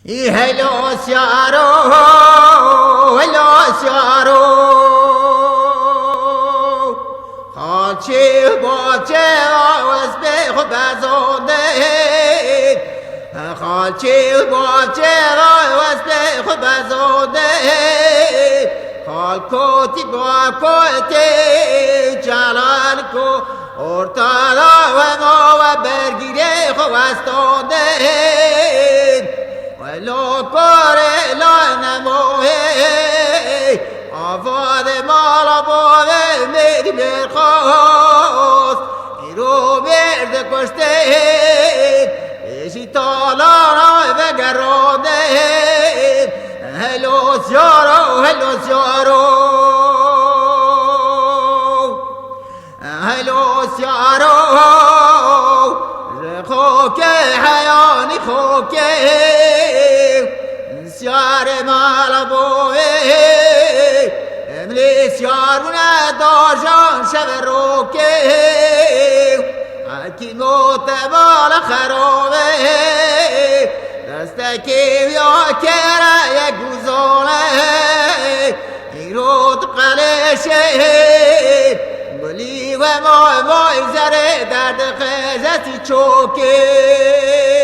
Hello, Siaro, hello, Siaro. Hanchi boche was be khobazode. Hanchi boche was be khobazode. Khalkoti bakote jalal ko ortala wa bergire khobastode. ولو کره لانموه آفاد مال بوه میری برخواست ایرو برد کشته ایشی تالارا و گراده هلو سیارو هلو سیارو خوکه حیانی خوکه سیار مال بوه املی سیارونه داشان شب روکه اکی موت بال خرابه دستکی بیا کره یک گوزانه ایرود قلشه گلی و مای زره درد خزتی چوکه